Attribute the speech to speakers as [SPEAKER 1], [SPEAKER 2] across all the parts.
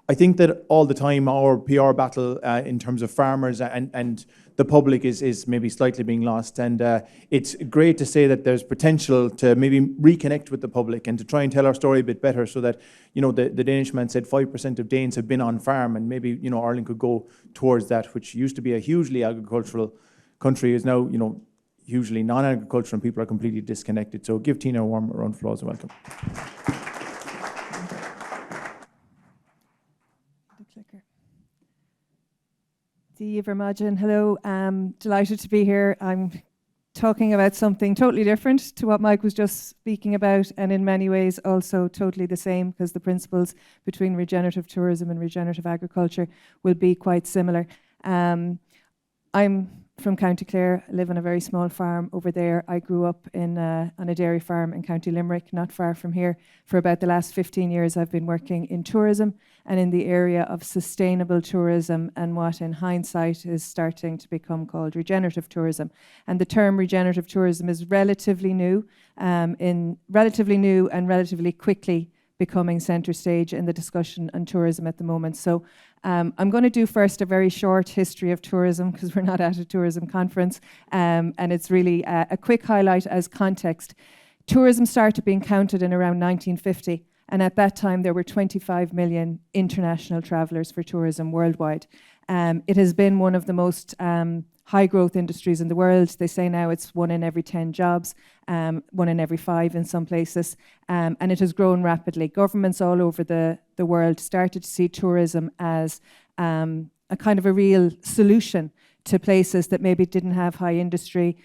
[SPEAKER 1] I think that all the time our PR battle in terms of farmers and the public is maybe slightly being lost. And it's great to say that there's potential to maybe reconnect with the public and to try and tell our story a bit better so that, the Danish man said 5% of Danes have been on farm, and maybe, Ireland could go towards that, which used to be a hugely agricultural country, is now, hugely non-agricultural, and people are completely disconnected. So give Tina a warm round of applause and welcome.
[SPEAKER 2] Hello, I'm delighted to be here. I'm talking about something totally different to what Mike was just speaking about, and in many ways also totally the same, because the principles between regenerative tourism and regenerative agriculture will be quite similar. I'm from County Clare. I live on a very small farm over there. I grew up on a dairy farm in County Limerick, not far from here. For about the last 15 years, I've been working in tourism and in the area of sustainable tourism, and what in hindsight is starting to become called regenerative tourism. And the term regenerative tourism is relatively new and relatively quickly becoming centre stage in the discussion on tourism at the moment. So I'm going to do first a very short history of tourism, because we're not at a tourism conference, and it's really a quick highlight as context. Tourism started being counted in around 1950, and at that time there were 25 million international travellers for tourism worldwide. It has been one of the most high growth industries in the world. They say now it's 1 in every 10 jobs, 1 in every 5 in some places, and it has grown rapidly. Governments all over the world started to see tourism as a kind of a real solution to places that maybe didn't have high industry,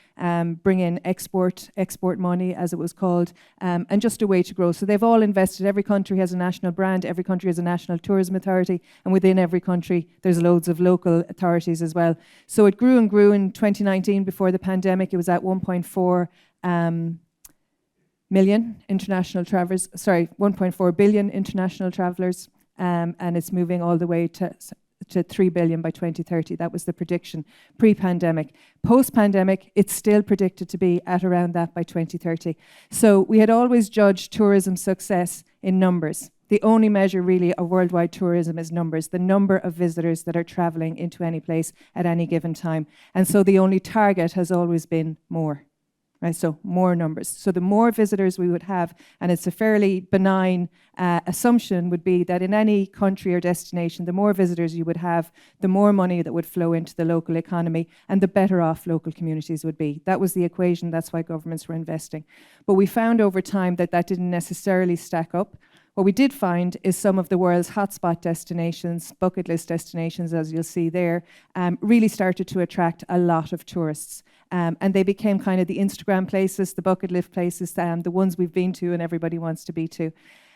[SPEAKER 2] bring in export money, as it was called, and just a way to grow. So they've all invested. Every country has a national brand, every country has a national tourism authority, and within every country there's loads of local authorities as well. So it grew and grew. In 2019, before the pandemic, it was at 1.4 million international travelers, 1.4 billion international travelers, and it's moving all the way to 3 billion by 2030. That was the prediction pre-pandemic. Post-pandemic, it's still predicted to be at around that by 2030. So we had always judged tourism success in numbers. The only measure really of worldwide tourism is numbers, the number of visitors that are traveling into any place at any given time. And so the only target has always been more. Right, so more numbers. So the more visitors we would have, and it's a fairly benign assumption would be that in any country or destination, the more visitors you would have, the more money that would flow into the local economy, and the better off local communities would be. That was the equation. That's why governments were investing. But we found over time that that didn't necessarily stack up. What we did find is some of the world's hotspot destinations, bucket list destinations, as you'll see there, really started to attract a lot of tourists. And they became kind of the Instagram places, the bucket list places, the ones we've been to and everybody wants to be to.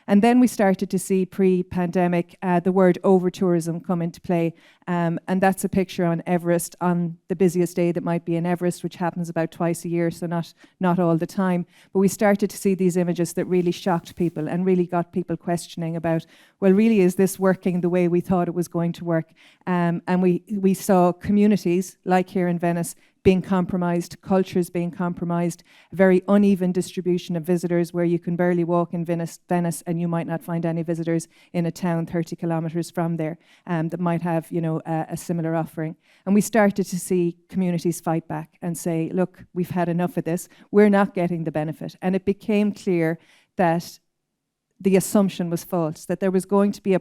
[SPEAKER 2] And then we started to see pre-pandemic the word over-tourism come into play. And that's a picture on Everest on the busiest day that might be in Everest, which happens about twice a year, so not all the time. But we started to see these images that really shocked people and really got people questioning about, well, really, is this working the way we thought it was going to work? And we saw communities, like here in Venice, being compromised, cultures being compromised, a very uneven distribution of visitors where you can barely walk in Venice and you might not find any visitors in a town 30 kilometers from there that might have, a similar offering. And we started to see communities fight back and say, look, we've had enough of this. We're not getting the benefit. And it became clear that the assumption was false, that there was going to be a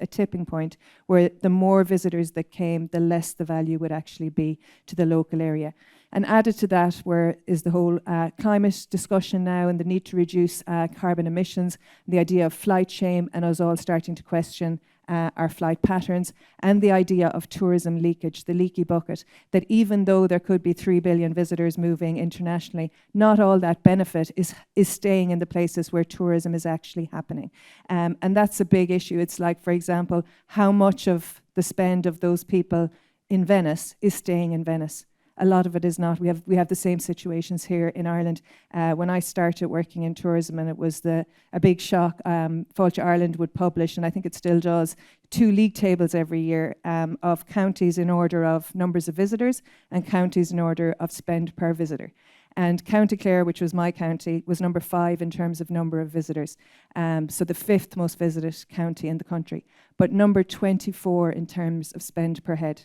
[SPEAKER 2] tipping point, where the more visitors that came, the less the value would actually be to the local area. And added to that is the whole climate discussion now, and the need to reduce carbon emissions, the idea of flight shame, and us all starting to question our flight patterns, and the idea of tourism leakage, the leaky bucket, that even though there could be 3 billion visitors moving internationally, not all that benefit is staying in the places where tourism is actually happening. And that's a big issue. It's like, for example, how much of the spend of those people in Venice is staying in Venice. A lot of it is not. We have the same situations here in Ireland. When I started working in tourism, and it was a big shock, Fáilte Ireland would publish, and I think it still does, 2 league tables every year of counties in order of numbers of visitors and counties in order of spend per visitor. And County Clare, which was my county, was number 5 in terms of number of visitors. So the 5th most visited county in the country, but number 24 in terms of spend per head.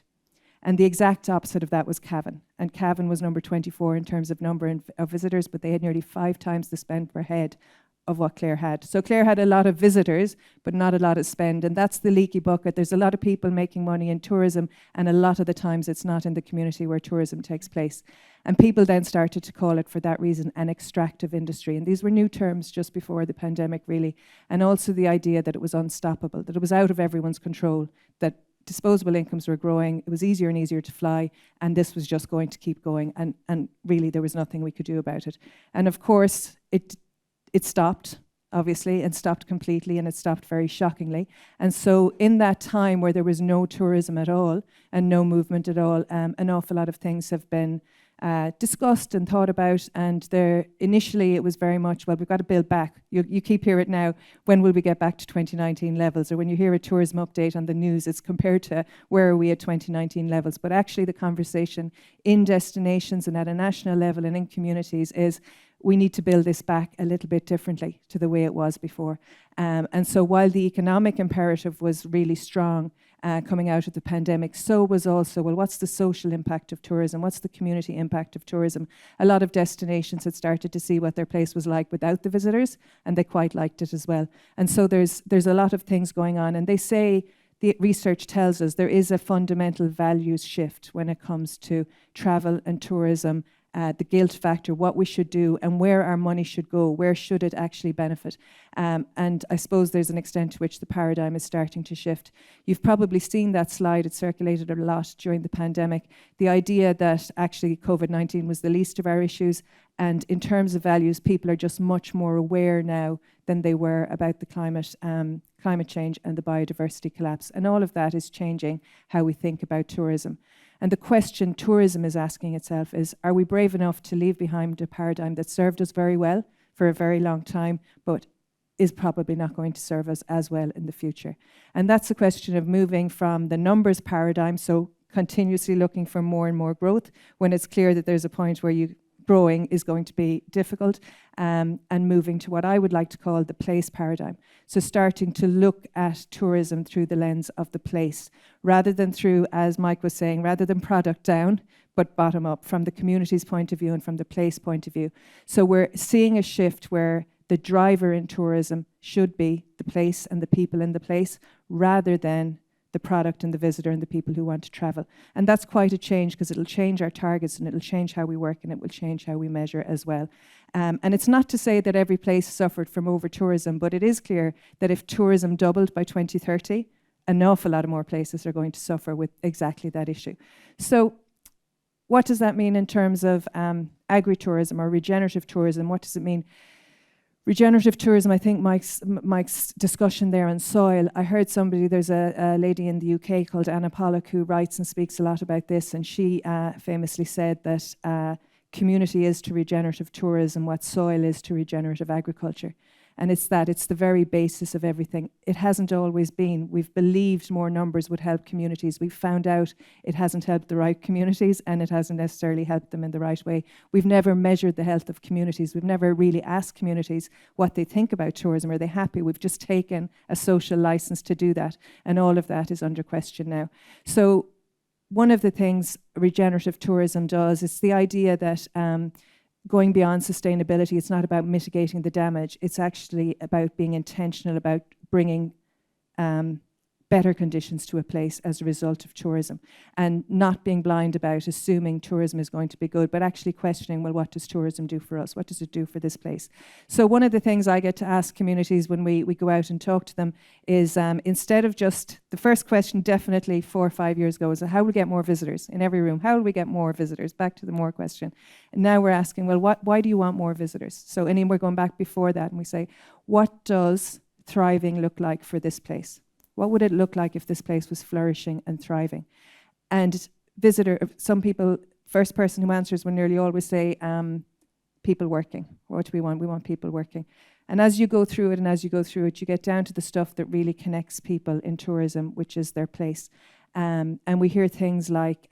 [SPEAKER 2] And the exact opposite of that was Cavan. And Cavan was number 24 in terms of number of visitors, but they had nearly 5 times the spend per head of what Clare had. So Clare had a lot of visitors, but not a lot of spend. And that's the leaky bucket. There's a lot of people making money in tourism, and a lot of the times it's not in the community where tourism takes place. And people then started to call it, for that reason, an extractive industry. And these were new terms just before the pandemic, really. And also the idea that it was unstoppable, that it was out of everyone's control, that disposable incomes were growing, it was easier and easier to fly, and this was just going to keep going, and really there was nothing we could do about it. And of course, it stopped, obviously, and stopped completely, and it stopped very shockingly. And so in that time where there was no tourism at all and no movement at all, an awful lot of things have been discussed and thought about, and initially it was very much, well, we've got to build back. You keep hearing it now, when will we get back to 2019 levels? Or when you hear a tourism update on the news, it's compared to where are we at 2019 levels. But actually the conversation in destinations and at a national level and in communities is, we need to build this back a little bit differently to the way it was before. And so while the economic imperative was really strong coming out of the pandemic, so was also, well, what's the social impact of tourism? What's the community impact of tourism? A lot of destinations had started to see what their place was like without the visitors, and they quite liked it as well. And so there's a lot of things going on. And they say, the research tells us there is a fundamental values shift when it comes to travel and tourism, the guilt factor, what we should do, and where our money should go, where should it actually benefit. And I suppose there's an extent to which the paradigm is starting to shift. You've probably seen that slide, it circulated a lot during the pandemic, the idea that actually COVID-19 was the least of our issues, and in terms of values, people are just much more aware now than they were about the climate change and the biodiversity collapse. And all of that is changing how we think about tourism. And the question tourism is asking itself is, are we brave enough to leave behind a paradigm that served us very well for a very long time, but is probably not going to serve us as well in the future? And that's a question of moving from the numbers paradigm, so continuously looking for more and more growth, when it's clear that there's a point where growing is going to be difficult, and moving to what I would like to call the place paradigm. So starting to look at tourism through the lens of the place, rather than through, as Mike was saying, rather than product down, but bottom up, from the community's point of view and from the place point of view. So we're seeing a shift where the driver in tourism should be the place and the people in the place, rather than the product and the visitor and the people who want to travel. And that's quite a change, because it'll change our targets and it'll change how we work and it will change how we measure as well. And it's not to say that every place suffered from over-tourism, but it is clear that if tourism doubled by 2030, an awful lot of more places are going to suffer with exactly that issue. So what does that mean in terms of agritourism or regenerative tourism? What does it mean? Regenerative tourism, I think Mike's discussion there on soil, I heard somebody, there's a lady in the UK called Anna Pollock who writes and speaks a lot about this, and she famously said that community is to regenerative tourism what soil is to regenerative agriculture. And it's the very basis of everything. It hasn't always been. We've believed more numbers would help communities. We've found out it hasn't helped the right communities, and it hasn't necessarily helped them in the right way. We've never measured the health of communities. We've never really asked communities what they think about tourism. Are they happy? We've just taken a social license to do that, and all of that is under question now. So one of the things regenerative tourism does is the idea that going beyond sustainability, it's not about mitigating the damage. It's actually about being intentional about bringing better conditions to a place as a result of tourism, and not being blind about assuming tourism is going to be good, but actually questioning, well, what does tourism do for us? What does it do for this place? So one of the things I get to ask communities when we go out and talk to them is, instead of just, the first question definitely 4 or 5 years ago was, how will we get more visitors in every room? How will we get more visitors? Back to the more question. And now we're asking, well, why do you want more visitors? So, and then we're going back before that and we say, what does thriving look like for this place? What would it look like if this place was flourishing and thriving? And some people, first person who answers will nearly always say, people working. What do we want? We want people working. And as you go through it, you get down to the stuff that really connects people in tourism, which is their place. And we hear things like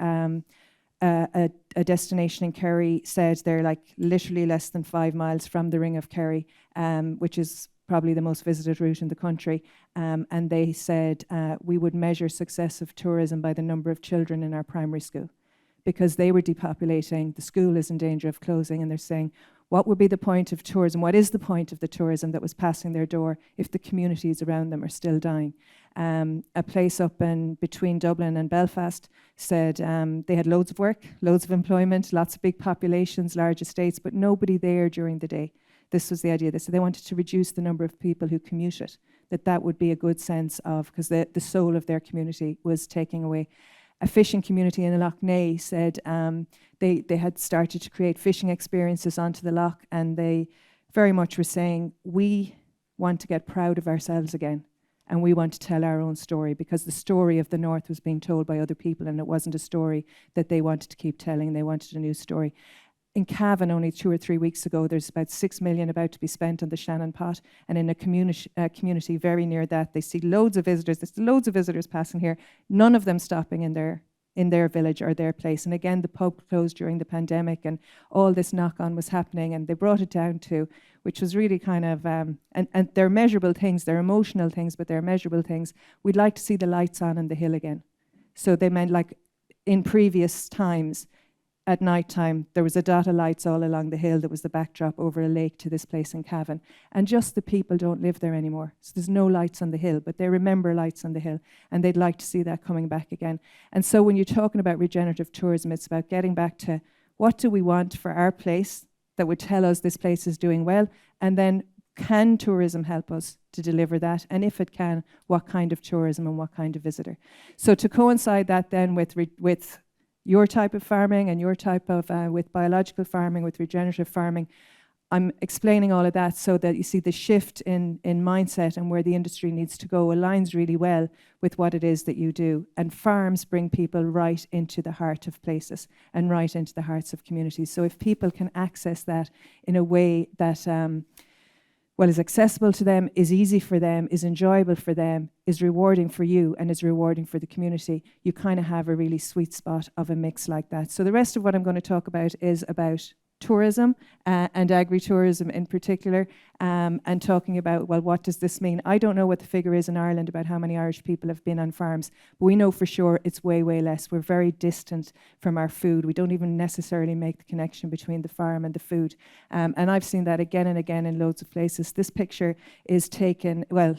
[SPEAKER 2] a destination in Kerry said they're like literally less than 5 miles from the Ring of Kerry, which is probably the most visited route in the country. And they said we would measure success of tourism by the number of children in our primary school, because they were depopulating. The school is in danger of closing, and they're saying, what would be the point of tourism? What is the point of the tourism that was passing their door if the communities around them are still dying? A place up in between Dublin and Belfast said they had loads of work, loads of employment, lots of big populations, large estates, but nobody there during the day. This was the idea. They said they wanted to reduce the number of people who commuted, that would be a good sense of, because the soul of their community was taking away. A fishing community in Lough Neagh said they had started to create fishing experiences onto the loch, and they very much were saying, we want to get proud of ourselves again, and we want to tell our own story, because the story of the North was being told by other people, and it wasn't a story that they wanted to keep telling. They wanted a new story. In Cavan, only 2 or 3 weeks ago, there's about 6 million about to be spent on the Shannon Pot, and in a community very near that, they see loads of visitors. There's loads of visitors passing here, none of them stopping in their village or their place. And again, the pub closed during the pandemic, and all this knock-on was happening, and they brought it down to, which was really kind of, and they're measurable things, they're emotional things, but they're measurable things. We'd like to see the lights on the hill again. So they meant, like in previous times, at night time, there was a dot of lights all along the hill that was the backdrop over a lake to this place in Cavan. And just the people don't live there anymore. So there's no lights on the hill, but they remember lights on the hill, and they'd like to see that coming back again. And so when you're talking about regenerative tourism, it's about getting back to what do we want for our place that would tell us this place is doing well, and then can tourism help us to deliver that? And if it can, what kind of tourism and what kind of visitor? So to coincide that then with your type of farming and your type of, with biological farming, with regenerative farming, I'm explaining all of that so that you see the shift in mindset and where the industry needs to go aligns really well with what it is that you do. And farms bring people right into the heart of places and right into the hearts of communities. So if people can access that in a way that is accessible to them, is easy for them, is enjoyable for them, is rewarding for you, and is rewarding for the community, you kind of have a really sweet spot of a mix like that. So the rest of what I'm going to talk about is about tourism and agri-tourism in particular, and talking about, well, what does this mean? I don't know what the figure is in Ireland about how many Irish people have been on farms, but we know for sure it's way, way less. We're very distant from our food. We don't even necessarily make the connection between the farm and the food. And I've seen that again and again in loads of places. This picture is taken, well,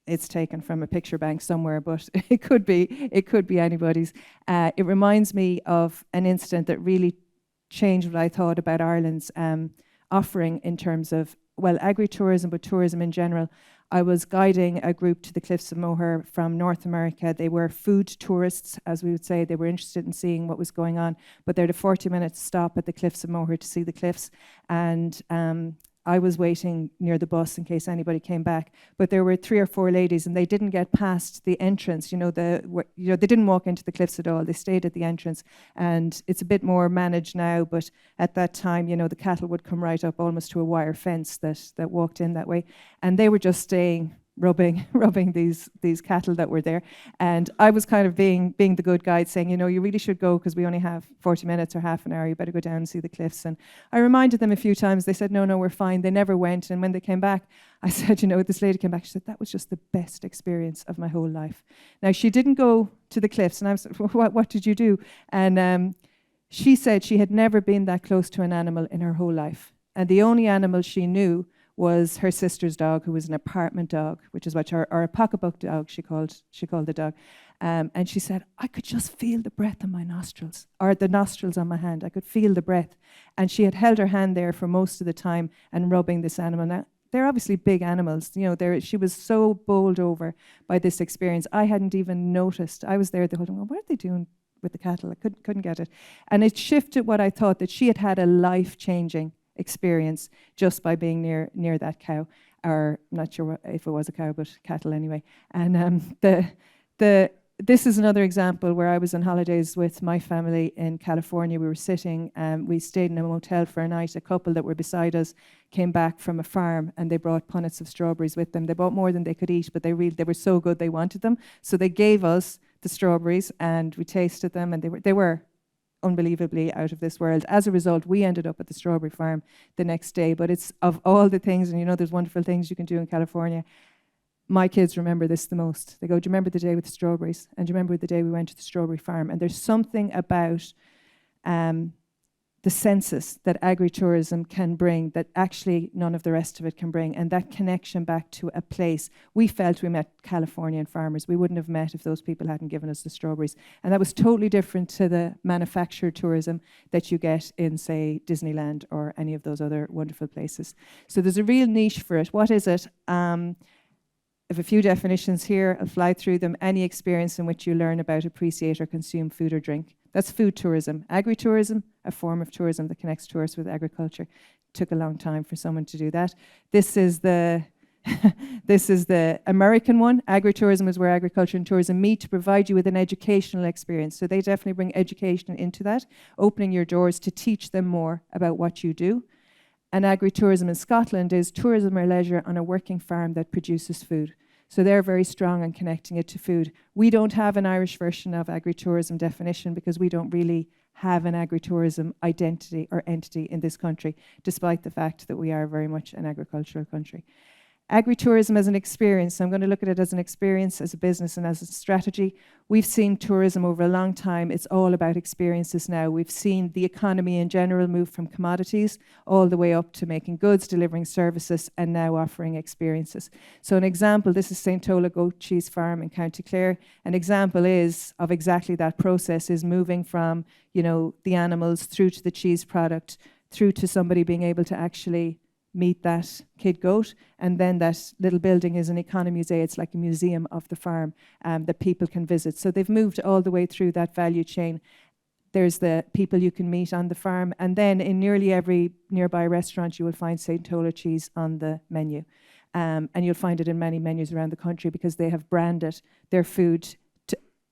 [SPEAKER 2] it's taken from a picture bank somewhere, but it could be anybody's. It reminds me of an incident that really changed what I thought about Ireland's offering in terms of, well, agri-tourism, but tourism in general. I was guiding a group to the Cliffs of Moher from North America. They were food tourists, as we would say. They were interested in seeing what was going on, but they had a 40-minute stop at the Cliffs of Moher to see the cliffs. And I was waiting near the bus in case anybody came back, but there were 3 or 4 ladies, and they didn't get past the entrance. They didn't walk into the cliffs at all. They stayed at the entrance, and it's a bit more managed now. But at that time, the cattle would come right up almost to a wire fence that walked in that way, and they were just staying, rubbing these cattle that were there. And I was kind of being the good guide, saying, you really should go, because we only have 40 minutes or half an hour. You better go down and see the cliffs. And I reminded them a few times. They said, no, we're fine. They never went. And when they came back, I said, this lady came back. She said, that was just the best experience of my whole life. Now, she didn't go to the cliffs. And I was like, what did you do? And she said she had never been that close to an animal in her whole life. And the only animal she knew was her sister's dog, who was an apartment dog, which is what or a pocketbook dog she called the dog. And she said, I could just feel the breath on my nostrils, or the nostrils on my hand. I could feel the breath. And she had held her hand there for most of the time and rubbing this animal. Now, they're obviously big animals. She was so bowled over by this experience. I hadn't even noticed. I was there the whole time. Well, what are they doing with the cattle? I couldn't get it. And it shifted what I thought, that she had had a life-changing experience just by being near that cow, or I'm not sure if it was a cow, but cattle anyway. And this is another example where I was on holidays with my family in California. We were sitting, we stayed in a motel for a night. A couple that were beside us came back from a farm, and they brought punnets of strawberries with them. They bought more than they could eat, but they were so good they wanted them. So they gave us the strawberries, and we tasted them, and they were unbelievably out of this world. As a result, we ended up at the strawberry farm the next day. But it's of all the things, and there's wonderful things you can do in California, my kids remember this the most. They go, do you remember the day with the strawberries? And do you remember the day we went to the strawberry farm? And there's something about the census that agritourism can bring that actually none of the rest of it can bring, and that connection back to a place. We felt we met Californian farmers. We wouldn't have met if those people hadn't given us the strawberries. And that was totally different to the manufactured tourism that you get in, say, Disneyland or any of those other wonderful places. So there's a real niche for it. What is it? I have a few definitions here. I'll fly through them. Any experience in which you learn about, appreciate, or consume food or drink. That's food tourism. Agritourism, a form of tourism that connects tourists with agriculture. Took a long time for someone to do that. This is the this is the American one. Agritourism is where agriculture and tourism meet to provide you with an educational experience. So they definitely bring education into that, opening your doors to teach them more about what you do. And agritourism in Scotland is tourism or leisure on a working farm that produces food. So they're very strong on connecting it to food. We don't have an Irish version of agritourism definition because we don't really have an agritourism identity or entity in this country, despite the fact that we are very much an agricultural country. Agritourism as an experience, I'm going to look at it as an experience, as a business and as a strategy. We've seen tourism over a long time. It's all about experiences now. We've seen the economy in general move from commodities all the way up to making goods, delivering services, and now offering experiences. So an example, this is St. Tola Goat Cheese Farm in County Clare. An example is of exactly that process, is moving from, the animals through to the cheese product, through to somebody being able to actually meet that kid goat, and then that little building is an economy museum. It's like a museum of the farm that people can visit. So they've moved all the way through that value chain. There's the people you can meet on the farm, and then in nearly every nearby restaurant you will find St. Tola cheese on the menu. And you'll find it in many menus around the country because they have branded their food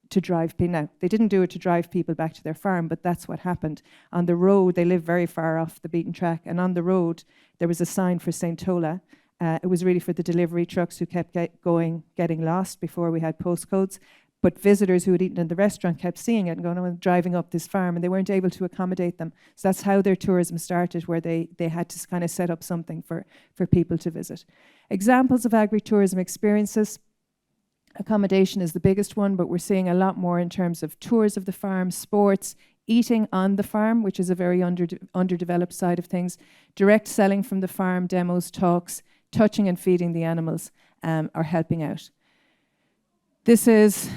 [SPEAKER 2] to drive people. Now, they didn't do it to drive people back to their farm, but that's what happened. On the road, they live very far off the beaten track, and on the road, there was a sign for St. Tola. It was really for the delivery trucks who kept getting lost before we had postcodes. But visitors who had eaten in the restaurant kept seeing it and going, I'm driving up this farm, and they weren't able to accommodate them. So that's how their tourism started, where they had to kind of set up something for people to visit. Examples of agritourism experiences. Accommodation is the biggest one, but we're seeing a lot more in terms of tours of the farm, sports, eating on the farm, which is a very underdeveloped side of things, direct selling from the farm, demos, talks, touching and feeding the animals, or helping out. This is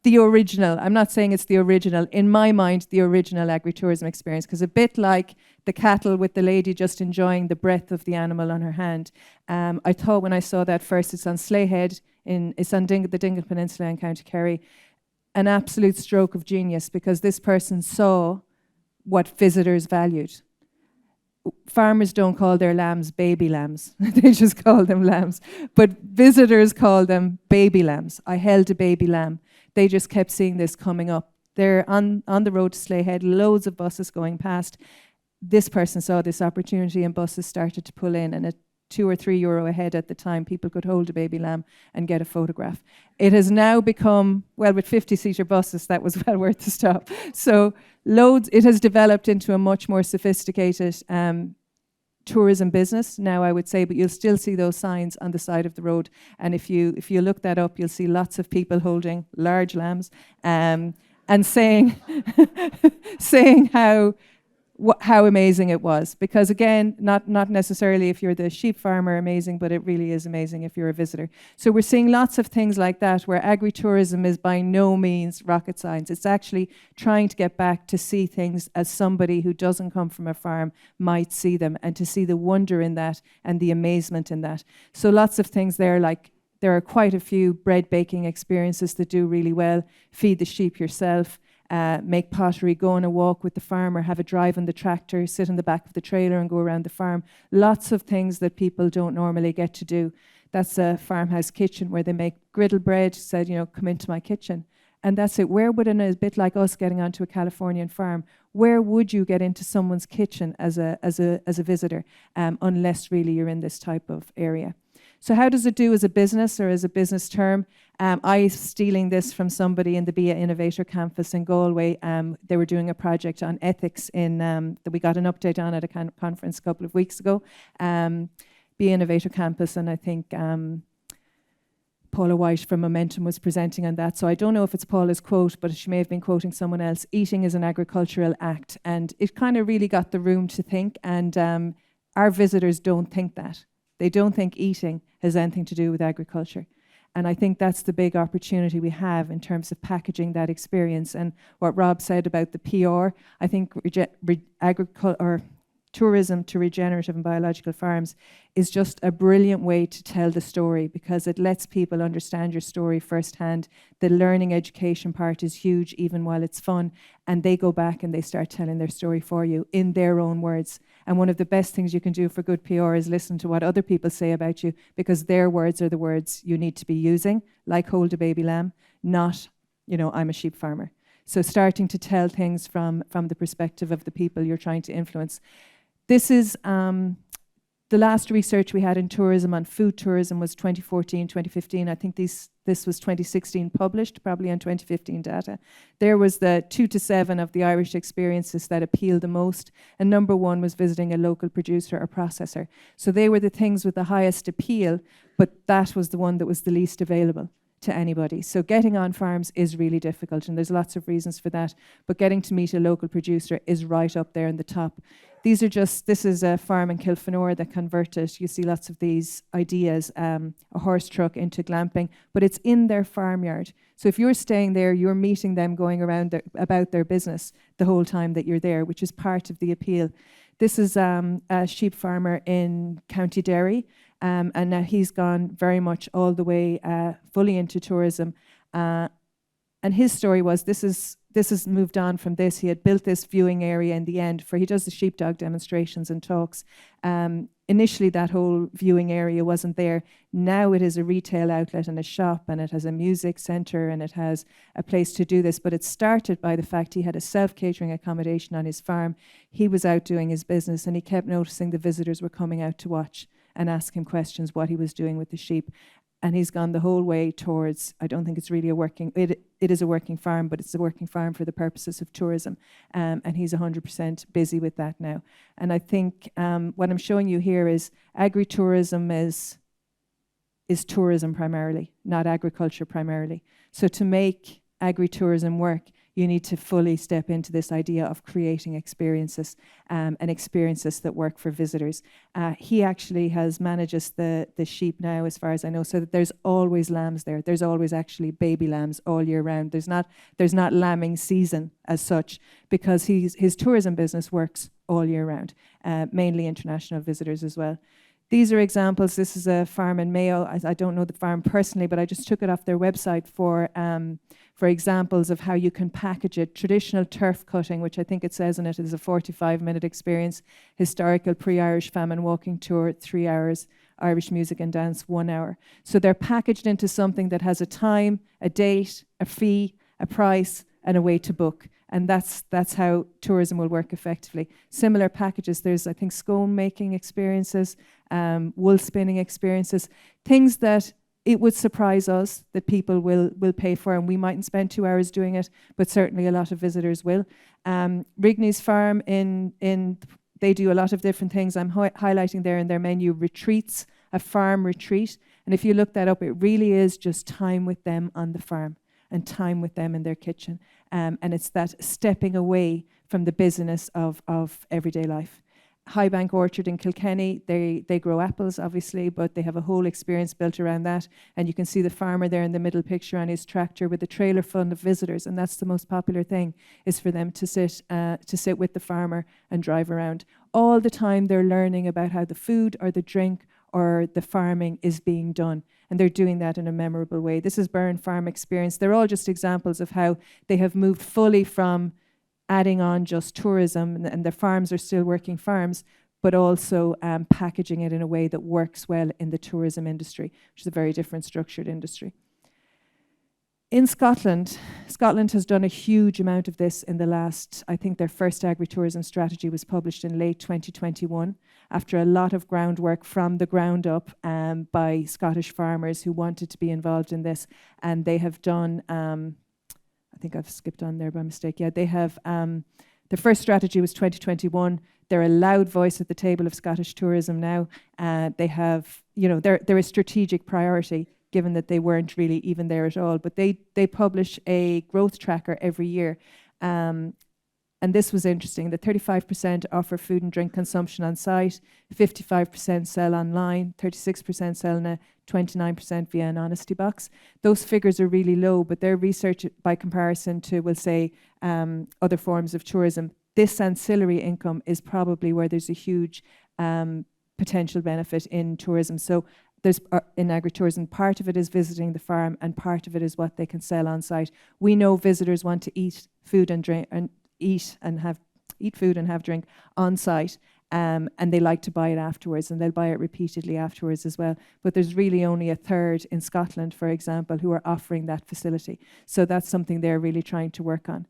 [SPEAKER 2] the original. I'm not saying it's the original. In my mind, the original agritourism experience, because a bit like the cattle with the lady just enjoying the breath of the animal on her hand. I thought when I saw that first, it's on Slayhead, it's on the Dingle Peninsula in County Kerry, an absolute stroke of genius, because this person saw what visitors valued. Farmers don't call their lambs baby lambs. They just call them lambs. But visitors call them baby lambs. I held a baby lamb. They just kept seeing this coming up. They're on the road to Slayhead, loads of buses going past. This person saw this opportunity and buses started to pull in, and at €2 or €3 a head at the time, people could hold a baby lamb and get a photograph. It has now become, well, with 50-seater buses, that was well worth the stop. So it has developed into a much more sophisticated tourism business now, I would say, but you'll still see those signs on the side of the road. And if you look that up, you'll see lots of people holding large lambs and saying saying how amazing it was. Because again, not necessarily if you're the sheep farmer amazing, but it really is amazing if you're a visitor. So we're seeing lots of things like that, where agritourism is by no means rocket science. It's actually trying to get back to see things as somebody who doesn't come from a farm might see them, and to see the wonder in that and the amazement in that. So lots of things there, like there are quite a few bread baking experiences that do really well. Feed the sheep yourself. Make pottery, go on a walk with the farmer, have a drive on the tractor, sit in the back of the trailer and go around the farm. Lots of things that people don't normally get to do. That's a farmhouse kitchen where they make griddle bread, said, come into my kitchen. And that's it. Where would, a bit like us getting onto a Californian farm, where would you get into someone's kitchen as a visitor, unless really you're in this type of area? So how does it do as a business or as a business term? I'm stealing this from somebody in the BIA Innovator Campus in Galway. They were doing a project on ethics that we got an update on at a conference a couple of weeks ago. BIA Innovator Campus, and I think Paula White from Momentum was presenting on that. So I don't know if it's Paula's quote, but she may have been quoting someone else. Eating is an agricultural act. And it kind of really got the room to think. And our visitors don't think that. They don't think eating has anything to do with agriculture. And I think that's the big opportunity we have in terms of packaging that experience. And what Rob said about the PR, I think tourism to regenerative and biological farms is just a brilliant way to tell the story, because it lets people understand your story firsthand. The learning education part is huge, even while it's fun, and they go back and they start telling their story for you in their own words. And one of the best things you can do for good PR is listen to what other people say about you, because their words are the words you need to be using, like hold a baby lamb, not, I'm a sheep farmer. So starting to tell things from the perspective of the people you're trying to influence. This is the last research we had in tourism on food tourism was 2014, 2015. I think this was 2016 published, probably on 2015 data. There was the 2 to 7 of the Irish experiences that appealed the most, and number 1 was visiting a local producer or processor. So they were the things with the highest appeal, but that was the one that was the least available to anybody. So getting on farms is really difficult, and there's lots of reasons for that, but getting to meet a local producer is right up there in the top. This is a farm in Kilfenora that converted, you see lots of these ideas, a horse truck into glamping, but it's in their farmyard. So if you're staying there, you're meeting them going around about their business the whole time that you're there, which is part of the appeal. This is a sheep farmer in County Derry, and now he's gone very much all the way fully into tourism. And his story was, this has moved on from this. He had built this viewing area in the end he does the sheepdog demonstrations and talks. Initially, that whole viewing area wasn't there. Now it is a retail outlet and a shop, and it has a music centre, and it has a place to do this. But it started by the fact he had a self-catering accommodation on his farm. He was out doing his business, and he kept noticing the visitors were coming out to watch and ask him questions what he was doing with the sheep. And he's gone the whole way towards, I don't think it's really it is a working farm, but it's a working farm for the purposes of tourism. And he's 100% busy with that now. And I think what I'm showing you here is agritourism is tourism primarily, not agriculture primarily. So to make agritourism work, you need to fully step into this idea of creating experiences and experiences that work for visitors. He actually manages the sheep now, as far as I know, so that there's always lambs there. There's always actually baby lambs all year round. There's not lambing season as such, because his tourism business works all year round, mainly international visitors as well. These are examples. This is a farm in Mayo. I don't know the farm personally, but I just took it off their website for examples of how you can package it. Traditional turf cutting, which I think it says in it, is a 45-minute experience. Historical pre-Irish famine walking tour, 3 hours. Irish music and dance, 1 hour. So they're packaged into something that has a time, a date, a fee, a price, and a way to book. And that's how tourism will work effectively. Similar packages, there's, I think, scone making experiences, wool spinning experiences, things that it would surprise us that people will pay for, and we mightn't spend 2 hours doing it, but certainly a lot of visitors will. Rigney's farm they do a lot of different things. I'm highlighting there in their menu retreats, a farm retreat. And if you look that up, it really is just time with them on the farm and time with them in their kitchen. And it's that stepping away from the busyness of everyday life. Highbank Orchard in Kilkenny, they grow apples, obviously, but they have a whole experience built around that. And you can see the farmer there in the middle picture on his tractor with a trailer full of visitors. And that's the most popular thing, is for them to sit with the farmer and drive around. All the time they're learning about how the food or the drink or the farming is being done. And they're doing that in a memorable way. This is Burn Farm Experience. They're all just examples of how they have moved fully from adding on just tourism, and their farms are still working farms, but also packaging it in a way that works well in the tourism industry, which is a very different structured industry. In Scotland, Scotland has done a huge amount of this in the last, I think their first agritourism strategy was published in late 2021 after a lot of groundwork from the ground up by Scottish farmers who wanted to be involved in this. And they have done, I think I've skipped on there by mistake. Yeah, they have, the first strategy was 2021. They're a loud voice at the table of Scottish tourism now. They have, they're a strategic priority, given that they weren't really even there at all. But they publish a growth tracker every year. And this was interesting, that 35% offer food and drink consumption on site, 55% sell online, 36% sell in a 29% via an honesty box. Those figures are really low, but their research by comparison to, we'll say, other forms of tourism, this ancillary income is probably where there's a huge potential benefit in tourism. So there's in agritourism, part of it is visiting the farm and part of it is what they can sell on site. We know visitors want to eat food and drink and eat food and have drink on site, and they like to buy it afterwards, and they'll buy it repeatedly afterwards as well. But there's really only a third in Scotland, for example, who are offering that facility. So that's something they're really trying to work on.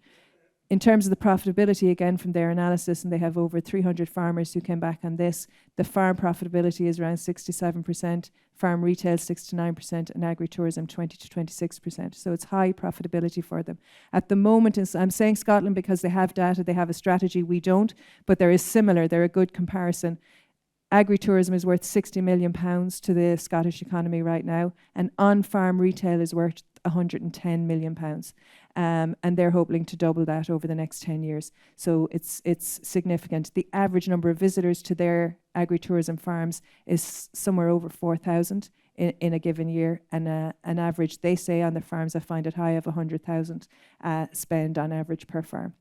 [SPEAKER 2] In terms of the profitability, again, from their analysis, and they have over 300 farmers who came back on this, the farm profitability is around 67%, farm retail 69%, and agritourism 20 to 26%. So it's high profitability for them. At the moment, I'm saying Scotland because they have data, they have a strategy, we don't, but they're a good comparison. Agritourism is worth £60 million to the Scottish economy right now, and on-farm retail is worth £110 million. And they're hoping to double that over the next 10 years. So it's significant. The average number of visitors to their agritourism farms is somewhere over 4,000 in a given year, and an average, they say on their farms, I find it high, of 100,000 spend on average per farm.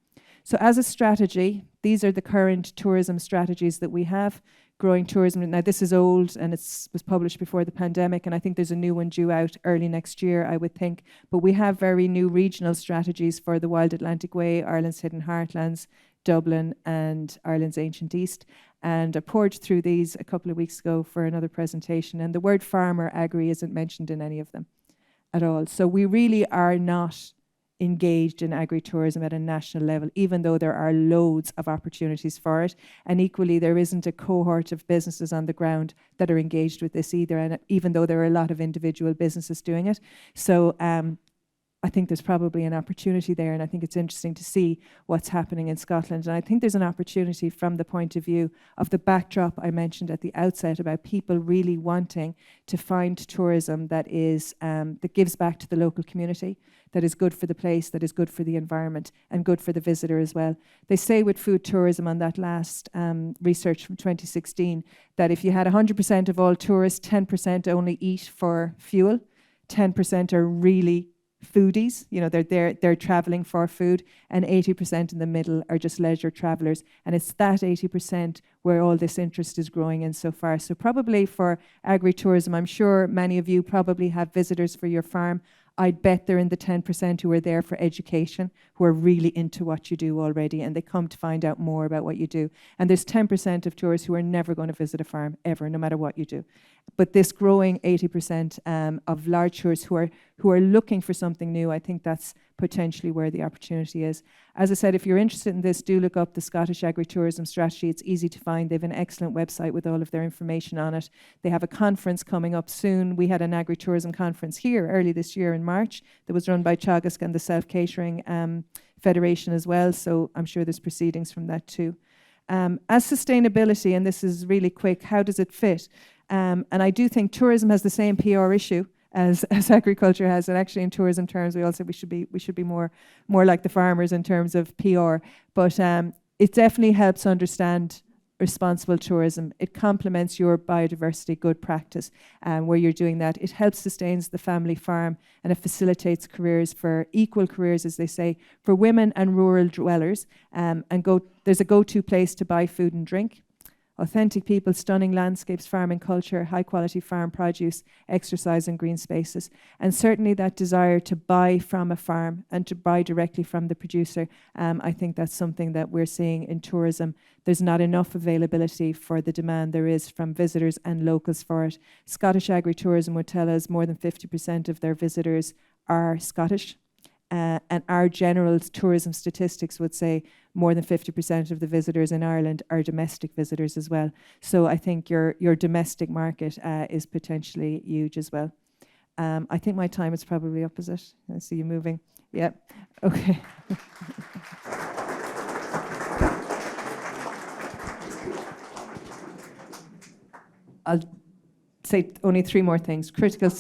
[SPEAKER 2] So as a strategy, these are the current tourism strategies that we have. Growing tourism. Now this is old and it was published before the pandemic, and I think there's a new one due out early next year, I would think. But we have very new regional strategies for the Wild Atlantic Way, Ireland's Hidden Heartlands, Dublin and Ireland's Ancient East. And I poured through these a couple of weeks ago for another presentation, and the word farm or agri isn't mentioned in any of them at all. So we really are not engaged in agritourism at a national level, even though there are loads of opportunities for it. And equally, there isn't a cohort of businesses on the ground that are engaged with this either, and even though there are a lot of individual businesses doing it. So I think there's probably an opportunity there, and I think it's interesting to see what's happening in Scotland. And I think there's an opportunity from the point of view of the backdrop I mentioned at the outset about people really wanting to find tourism that is that gives back to the local community, that is good for the place, that is good for the environment, and good for the visitor as well. They say with food tourism on that last research from 2016 that if you had 100% of all tourists, 10% only eat for fuel, 10% are really foodies, they're traveling for food, and 80% in the middle are just leisure travelers. And it's that 80% where all this interest is growing in so far. So probably for agritourism, I'm sure many of you probably have visitors for your farm. I'd bet they're in the 10% who are there for education, who are really into what you do already, and they come to find out more about what you do. And there's 10% of tourists who are never going to visit a farm, ever, no matter what you do. But this growing 80% of large tourists who are looking for something new, I think that's potentially where the opportunity is. As I said, if you're interested in this, do look up the Scottish Agritourism Strategy. It's easy to find. They have an excellent website with all of their information on it. They have a conference coming up soon. We had an agritourism conference here early this year in March that was run by Teagasc and the Self Catering Federation as well. So I'm sure there's proceedings from that too. As sustainability, and this is really quick, how does it fit? And I do think tourism has the same PR issue as agriculture has, and actually in tourism terms we all said we should be more like the farmers in terms of PR. But it definitely helps understand responsible tourism. It complements your biodiversity good practice where you're doing that. It helps sustains the family farm, and it facilitates careers for equal careers, as they say, for women and rural dwellers. There's a go-to place to buy food and drink. Authentic people, stunning landscapes, farming culture, high quality farm produce, exercise and green spaces. And certainly that desire to buy from a farm and to buy directly from the producer, I think that's something that we're seeing in tourism. There's not enough availability for the demand there is from visitors and locals for it. Scottish agritourism would tell us more than 50% of their visitors are Scottish. And our general tourism statistics would say more than 50% of the visitors in Ireland are domestic visitors as well. So I think your domestic market is potentially huge as well. I think my time is probably up, is it? I see you moving. Yeah. Okay. I'll say only 3 more things. Critical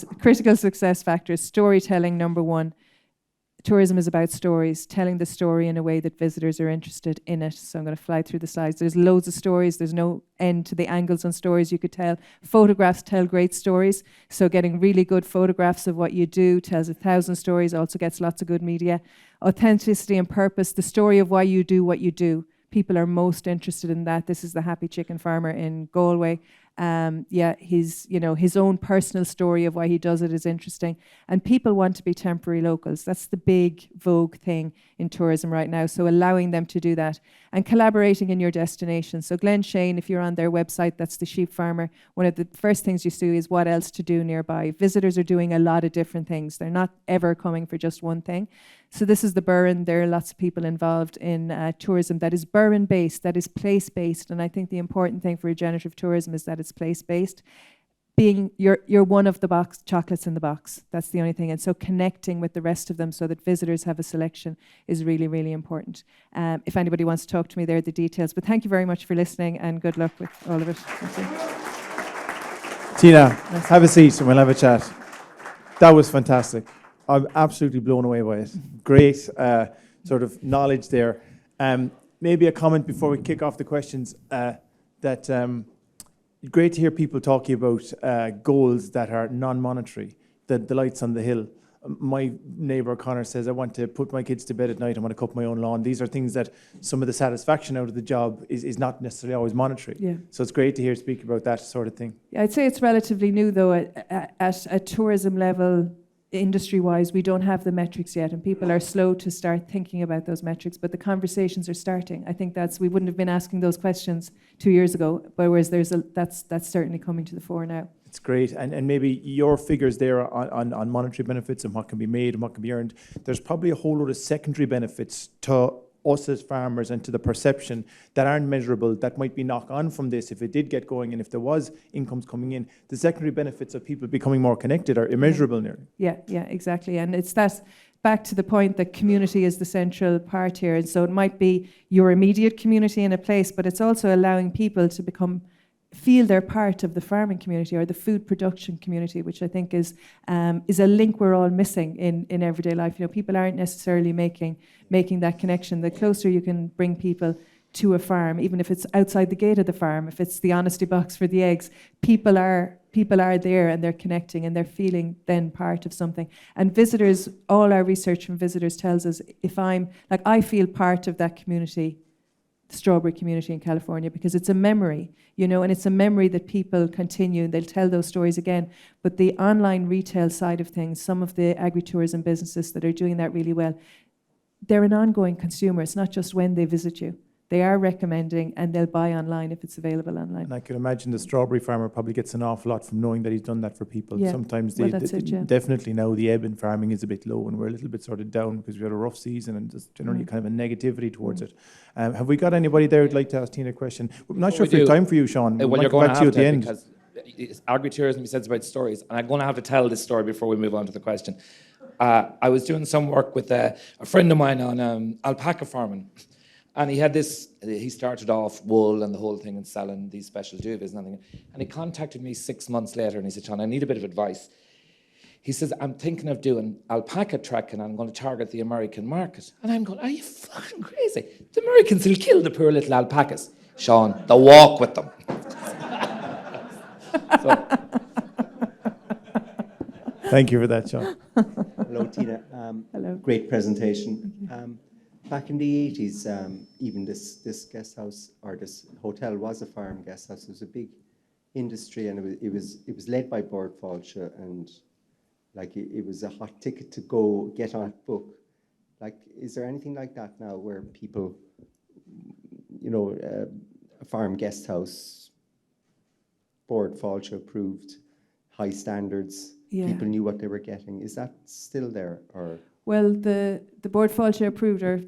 [SPEAKER 2] success factors. Storytelling, number 1. Tourism is about stories, telling the story in a way that visitors are interested in it. So I'm going to fly through the slides. There's loads of stories. There's no end to the angles on stories you could tell. Photographs tell great stories. So getting really good photographs of what you do tells 1,000 stories, also gets lots of good media. Authenticity and purpose, the story of why you do what you do. People are most interested in that. This is the happy chicken farmer in Galway. His own personal story of why he does it is interesting. And people want to be temporary locals. That's the big vogue thing in tourism right now. So allowing them to do that and collaborating in your destination. So Glen Shane, if you're on their website, that's the sheep farmer. One of the first things you see is what else to do nearby. Visitors are doing a lot of different things. They're not ever coming for just one thing. So this is the Burren. There are lots of people involved in tourism that is Burren-based, that is place-based. And I think the important thing for regenerative tourism is that it's place-based. Being you're one of the box chocolates in the box. That's the only thing. And so connecting with the rest of them so that visitors have a selection is really, really important. If anybody wants to talk to me, there are the details. But thank you very much for listening and good luck with all of it.
[SPEAKER 1] Tina, have a seat and we'll have a chat. That was fantastic. I'm absolutely blown away by it. Great sort of knowledge there. Maybe a comment before we kick off the questions that great to hear people talking about goals that are non-monetary, the lights on the hill. My neighbour Connor says, I want to put my kids to bed at night, I want to cut my own lawn. These are things that some of the satisfaction out of the job is not necessarily always monetary.
[SPEAKER 2] Yeah.
[SPEAKER 1] So it's great to hear speak about that sort of thing.
[SPEAKER 2] Yeah, I'd say it's relatively new though at a tourism level. Industry-wise, we don't have the metrics yet, and people are slow to start thinking about those metrics, but the conversations are starting. I think we wouldn't have been asking those questions 2 years ago, but whereas that's certainly coming to the fore now.
[SPEAKER 1] It's great, and maybe your figures there on monetary benefits and what can be made and what can be earned. There's probably a whole lot of secondary benefits to us as farmers and to the perception that aren't measurable, that might be knock on from this if it did get going and if there was incomes coming in. The secondary benefits of people becoming more connected are immeasurable nearly.
[SPEAKER 2] Yeah, exactly. And it's that back to the point that community is the central part here. And so it might be your immediate community in a place, but it's also allowing people to feel they're part of the farming community or the food production community, which I think is a link we're all missing in everyday life. You know, people aren't necessarily making that connection. The closer you can bring people to a farm, even if it's outside the gate of the farm, if it's the honesty box for the eggs, people are there and they're connecting and they're feeling then part of something. And visitors, all our research from visitors tells us I feel part of that community, the strawberry community in California, because it's a memory, and it's a memory that people continue. They'll tell those stories again. But the online retail side of things, some of the agritourism businesses that are doing that really well, they're an ongoing consumer. It's not just when they visit you. They are recommending and they'll buy online if it's available online.
[SPEAKER 1] And I can imagine the strawberry farmer probably gets an awful lot from knowing that he's done that for people.
[SPEAKER 2] Yeah.
[SPEAKER 1] Sometimes definitely now the ebb in farming is a bit low and we're a little bit sort of down because we had a rough season and just generally kind of a negativity towards it. Have we got anybody there who'd like to ask Tina a question? I'm not sure if we have time for you, Sean.
[SPEAKER 3] Well, you're going to have to because agritourism, you said, it's about stories. And I'm going to have to tell this story before we move on to the question. I was doing some work with a friend of mine on alpaca farming. And he started off wool and the whole thing and selling these special duvets and everything. And he contacted me 6 months later and he said, Sean, I need a bit of advice. He says, I'm thinking of doing alpaca trekking and I'm going to target the American market. And I'm going, are you fucking crazy? The Americans will kill the poor little alpacas. Sean, they'll walk with them.
[SPEAKER 1] Thank you for that, Sean.
[SPEAKER 4] Hello, Tina.
[SPEAKER 2] Hello.
[SPEAKER 4] Great presentation. Back in the 80s, even this guest house or this hotel was a farm guest house. It was a big industry, and it was led by Bord Fáilte, and it was a hot ticket to go get on a book. Is there anything like that now where people, a farm guest house, Bord Fáilte approved, high standards, people knew what they were getting? Is that still there, or?
[SPEAKER 2] Well, the Board Fáilte approved, or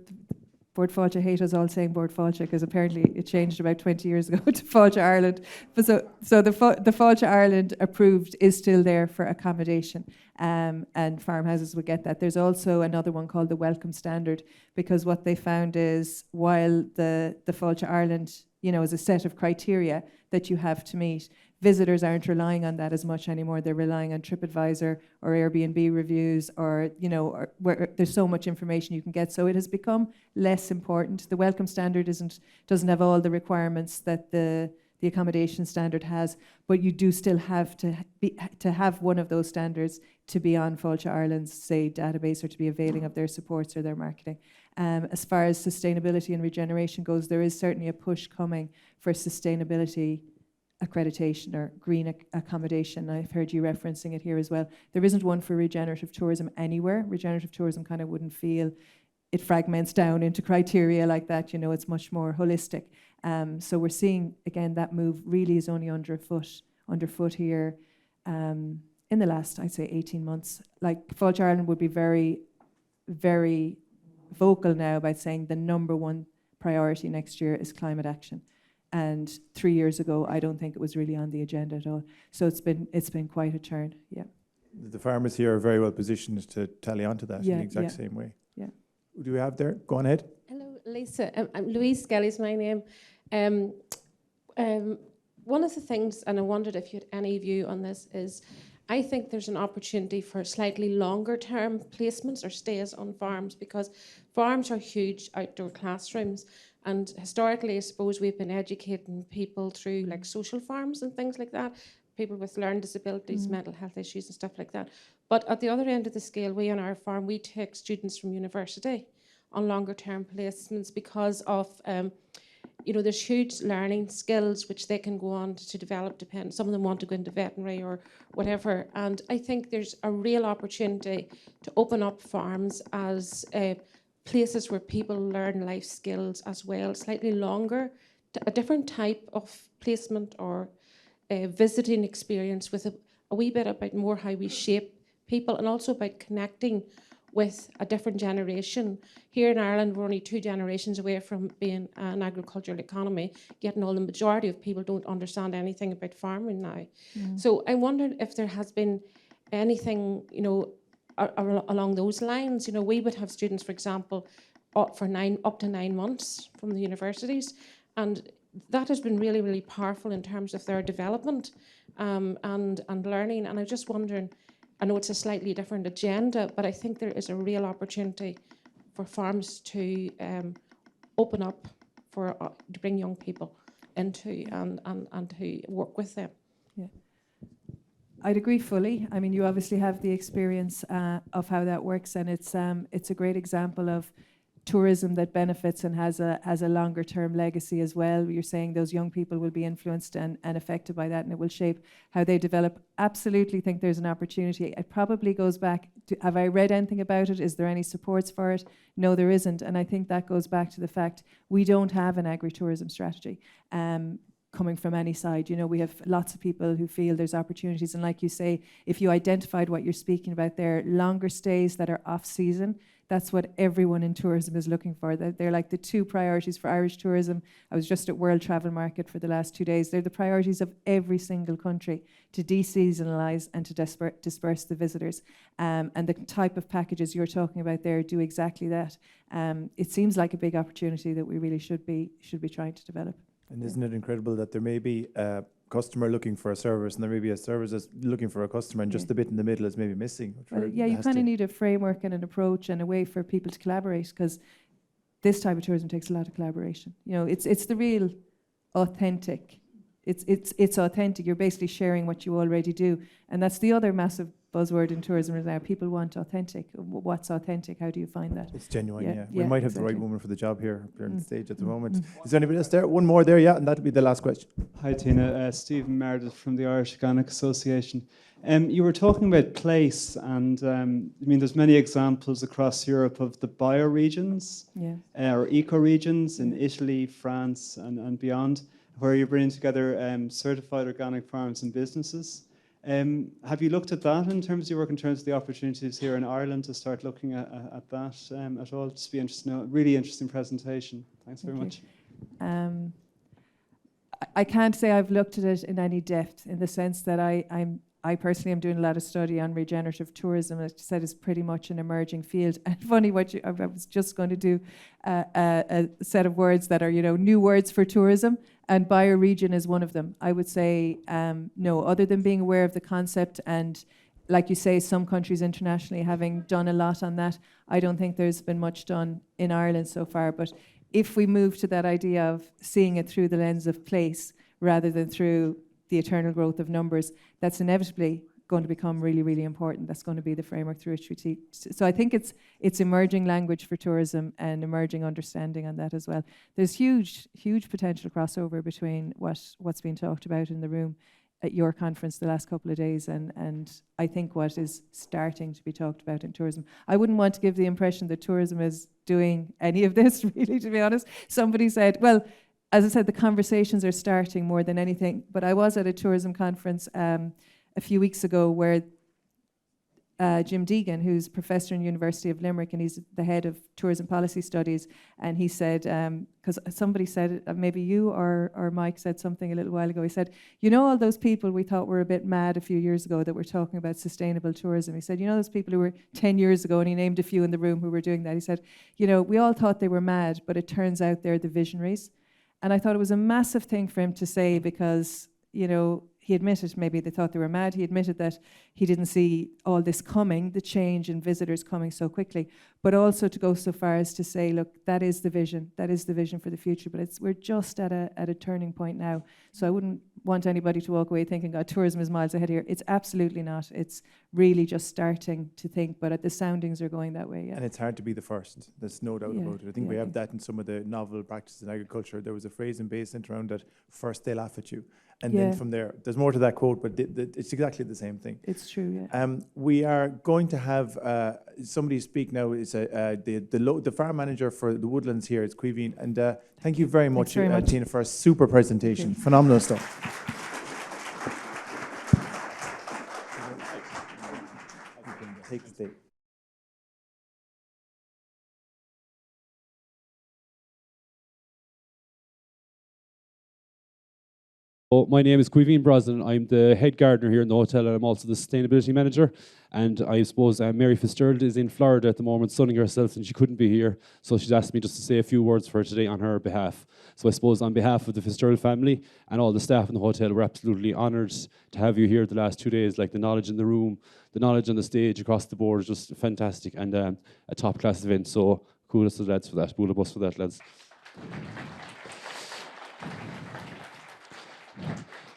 [SPEAKER 2] Board Fáilte hate us all saying Board Fáilte because apparently it changed about 20 years ago to Fáilte Ireland. But so the Fáilte Ireland approved is still there for accommodation, and farmhouses would get that. There's also another one called the Welcome Standard, because what they found is while the Fáilte Ireland, is a set of criteria that you have to meet, visitors aren't relying on that as much anymore. They're relying on TripAdvisor or Airbnb reviews, or where there's so much information you can get. So it has become less important. The Welcome Standard doesn't have all the requirements that the accommodation standard has, but you do still have to have one of those standards to be on Fáilte Ireland's, say, database, or to be availing of their supports or their marketing. As far as sustainability and regeneration goes, there is certainly a push coming for sustainability accreditation or green accommodation. I've heard you referencing it here as well. There isn't one for regenerative tourism anywhere. Regenerative tourism kind of wouldn't feel, it fragments down into criteria like that, it's much more holistic. So we're seeing, again, that move really is only underfoot here in the last, I'd say, 18 months. Like, Fáilte Ireland would be very, very vocal now about saying the number one priority next year is climate action. And 3 years ago, I don't think it was really on the agenda at all. So it's been quite a turn, yeah.
[SPEAKER 1] The farmers here are very well positioned to tally onto that in the exact same way.
[SPEAKER 2] Yeah.
[SPEAKER 1] Who do we have there? Go on ahead.
[SPEAKER 5] Hello, Lisa. I'm Louise Skelly's my name. One of the things, and I wondered if you had any view on this, is I think there's an opportunity for slightly longer term placements or stays on farms, because farms are huge outdoor classrooms. And historically, I suppose we've been educating people through like social farms and things like that, people with learning disabilities, mental health issues and stuff like that. But at the other end of the scale, we on our farm, we take students from university on longer term placements because of, there's huge learning skills which they can go on to develop. Some of them want to go into veterinary or whatever. And I think there's a real opportunity to open up farms as places where people learn life skills as well, slightly longer, a different type of placement or visiting experience with a wee bit about more how we shape people, and also about connecting with a different generation. Here in Ireland, we're only 2 generations away from being an agricultural economy, yet the majority of people don't understand anything about farming now. So I wondered if there has been anything, along those lines. We would have students, for example, up to 9 months from the universities, and that has been really, really powerful in terms of their development and learning. And I'm just wondering, I know it's a slightly different agenda, but I think there is a real opportunity for farms to open up to bring young people into and to work with them.
[SPEAKER 2] Yeah. I'd agree fully. I mean, you obviously have the experience of how that works, and it's a great example of tourism that benefits and has a longer term legacy as well. You're saying those young people will be influenced and affected by that, and it will shape how they develop. Absolutely think there's an opportunity. It probably goes back to, have I read anything about it? Is there any supports for it? No, there isn't. And I think that goes back to the fact we don't have an agri-tourism strategy. Coming from any side, we have lots of people who feel there's opportunities, and like you say, if you identified what you're speaking about there, longer stays that are off season, that's what everyone in tourism is looking for. They're like the 2 priorities for Irish tourism. I was just at World Travel Market for the last 2 days. They're the priorities of every single country, to deseasonalise and to disperse the visitors. And the type of packages you're talking about there do exactly that. It seems like a big opportunity that we really should be trying to develop.
[SPEAKER 1] And isn't it incredible that there may be a customer looking for a service, and there may be a service that's looking for a customer, and just the bit in the middle is maybe missing?
[SPEAKER 2] Well, yeah, you kind of need a framework and an approach and a way for people to collaborate, because this type of tourism takes a lot of collaboration. It's the real authentic. It's authentic. You're basically sharing what you already do, and that's the other massive buzzword in tourism right now. People want authentic. What's authentic? How do you find that?
[SPEAKER 1] It's genuine, yeah. We
[SPEAKER 2] Yeah,
[SPEAKER 1] might have the
[SPEAKER 2] exactly.
[SPEAKER 1] right woman for the job here on the stage at the moment. Is there anybody else there? One more there, yeah, and that'll be the last question.
[SPEAKER 6] Hi, Tina. Stephen Meredith from the Irish Organic Association. You were talking about place, and there's many examples across Europe of the bioregions or eco-regions in Italy, France, and beyond, where you're bringing together certified organic farms and businesses. Have you looked at that in terms of your work, in terms of the opportunities here in Ireland to start looking at that at all? Just be interested to know. Really interesting presentation. Thanks very much.
[SPEAKER 2] I can't say I've looked at it in any depth, in the sense that I personally am doing a lot of study on regenerative tourism. As you said, it's pretty much an emerging field. And funny, I was just going to do a set of words that are, new words for tourism, and bioregion is one of them. I would say no, other than being aware of the concept and, like you say, some countries internationally having done a lot on that, I don't think there's been much done in Ireland so far. But if we move to that idea of seeing it through the lens of place rather than through the eternal growth of numbers, that's inevitably going to become really, really important. That's going to be the framework through which we teach. So I think it's emerging language for tourism and emerging understanding on that as well. There's huge potential crossover between what's been talked about in the room at your conference the last couple of days and I think what is starting to be talked about in tourism. I wouldn't want to give the impression that tourism is doing any of this, really, to be honest. Somebody said, well, as I said, the conversations are starting more than anything. But I was at a tourism conference a few weeks ago where Jim Deegan, who's professor in the University of Limerick, and he's the head of tourism policy studies, and he said, because somebody said, maybe you or Mike said something a little while ago, he said, all those people we thought were a bit mad a few years ago that were talking about sustainable tourism. He said, those people who were 10 years ago, and he named a few in the room who were doing that. He said, we all thought they were mad, but it turns out they're the visionaries. And I thought it was a massive thing for him to say because, he admitted maybe they thought they were mad. He admitted that he didn't see all this coming, the change in visitors coming so quickly, but also to go so far as to say, look, that is the vision for the future, but we're just at a turning point now. So I wouldn't want anybody to walk away thinking, God, tourism is miles ahead here. It's absolutely not. It's really just starting to think, but the soundings are going that way, yeah.
[SPEAKER 1] And it's hard to be the first. There's no doubt about it. I think we have that in some of the novel practices in agriculture. There was a phrase in Bay Centre around that, first they laugh at you. And then from there, there's more to that quote, but it's exactly the same thing.
[SPEAKER 2] It's true, yeah.
[SPEAKER 1] We are going to have somebody speak now. It's the farm manager for the woodlands here. It's Caoimhín. And thank you very much, Tina, for a super presentation. Phenomenal stuff. Take the stage.
[SPEAKER 7] My name is Caoimhín Brosnan. I'm the head gardener here in the hotel, and I'm also the sustainability manager. And I suppose Mary Fitzgerald is in Florida at the moment, sunning herself, and she couldn't be here. So she's asked me just to say a few words for her today on her behalf. So I suppose on behalf of the Fitzgerald family and all the staff in the hotel, we're absolutely honoured to have you here the last 2 days. Like, the knowledge in the room, the knowledge on the stage across the board is just fantastic, and a top-class event. So kudos to the lads for that. Bula bus for that, lads.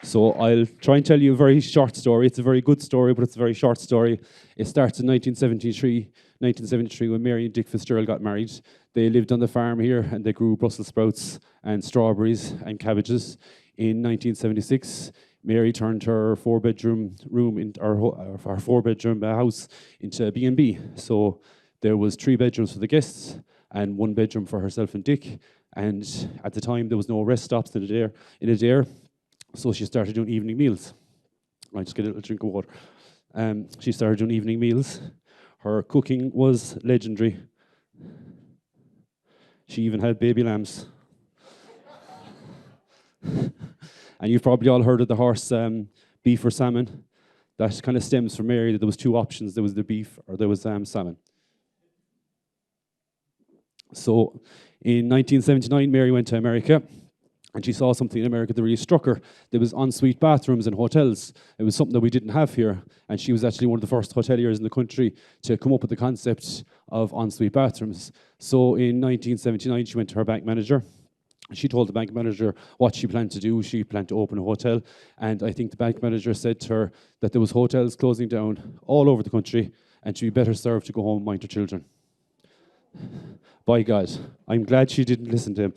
[SPEAKER 7] So I'll try and tell you a very short story. It's a very good story, but it's a very short story. It starts in 1973 when Mary and Dick Fitzgerald got married. They lived on the farm here and they grew Brussels sprouts and strawberries and cabbages. In 1976, Mary turned her four-bedroom house into a B&B. So there was 3 bedrooms for the guests and 1 bedroom for herself and Dick. And at the time, there was no rest stops in a dare. So she started doing evening meals. I just get a little drink of water. She started doing evening meals. Her cooking was legendary. She even had baby lambs. And you've probably all heard of the horse beef or salmon. That kind of stems from Mary, that there was 2 options. There was the beef or there was salmon. So in 1979, Mary went to America. And she saw something in America that really struck her. There was ensuite bathrooms in hotels. It was something that we didn't have here. And she was actually one of the first hoteliers in the country to come up with the concept of ensuite bathrooms. So in 1979, she went to her bank manager. She told the bank manager what she planned to do. She planned to open a hotel. And I think the bank manager said to her that there was hotels closing down all over the country and she'd be better served to go home and mind her children. By God, I'm glad she didn't listen to him.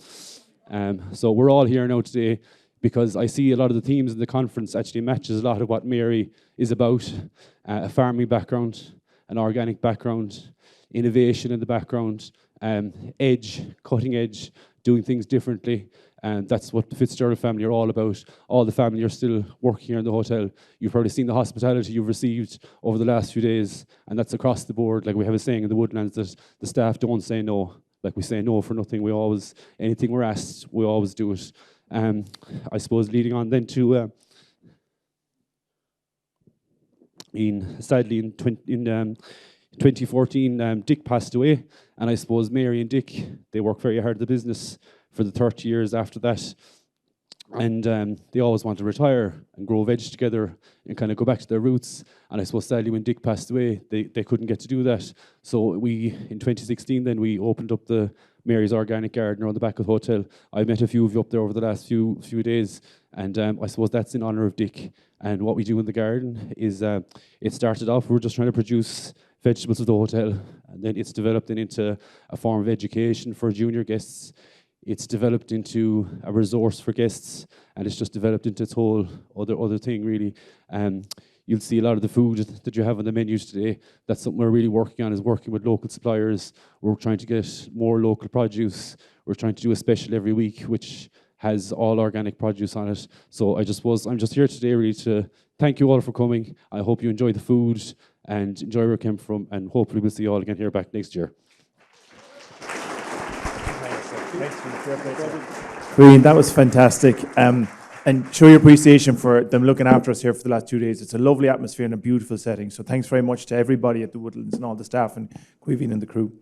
[SPEAKER 7] So we're all here now today because I see a lot of the themes in the conference actually matches a lot of what Mary is about. A farming background, an organic background, innovation in the background, cutting edge, doing things differently, And that's what the Fitzgerald family are all about. All the family are still working here in the hotel. You've probably seen the hospitality you've received over the last few days, and that's across the board. Like we have a saying in the Woodlands that the staff don't say no. Like we say no for nothing. We always, anything we're asked, we always do it. I suppose leading on then to, sadly in 2014, Dick passed away, and I suppose Mary and Dick, they worked very hard at the business for the 30 years after that, and they always wanted to retire and grow veg together and kind of go back to their roots. And I suppose sadly when Dick passed away, they couldn't get to do that. So we, in 2016 then, we opened up the Mary's Organic Garden around the back of the hotel. I met a few of you up there over the last few days, and I suppose that's in honour of Dick. And what we do in the garden is, it started off, we were just trying to produce vegetables for the hotel, and then it's developed into a form of education for junior guests. It's developed into a resource for guests, and it's just developed into its whole other thing, really. You'll see a lot of the food that you have on the menus today. That's something we're really working on, is working with local suppliers. We're trying to get more local produce. We're trying to do a special every week, which has all organic produce on it. So I'm just here today really to thank you all for coming. I hope you enjoy the food and enjoy where we came from, and hopefully we'll see you all again here back next year.
[SPEAKER 1] Brilliant, that was fantastic. And show your appreciation for them looking after us here for the last 2 days. It's a lovely atmosphere and a beautiful setting. So thanks very much to everybody at the Woodlands and all the staff and Queeveen and the crew.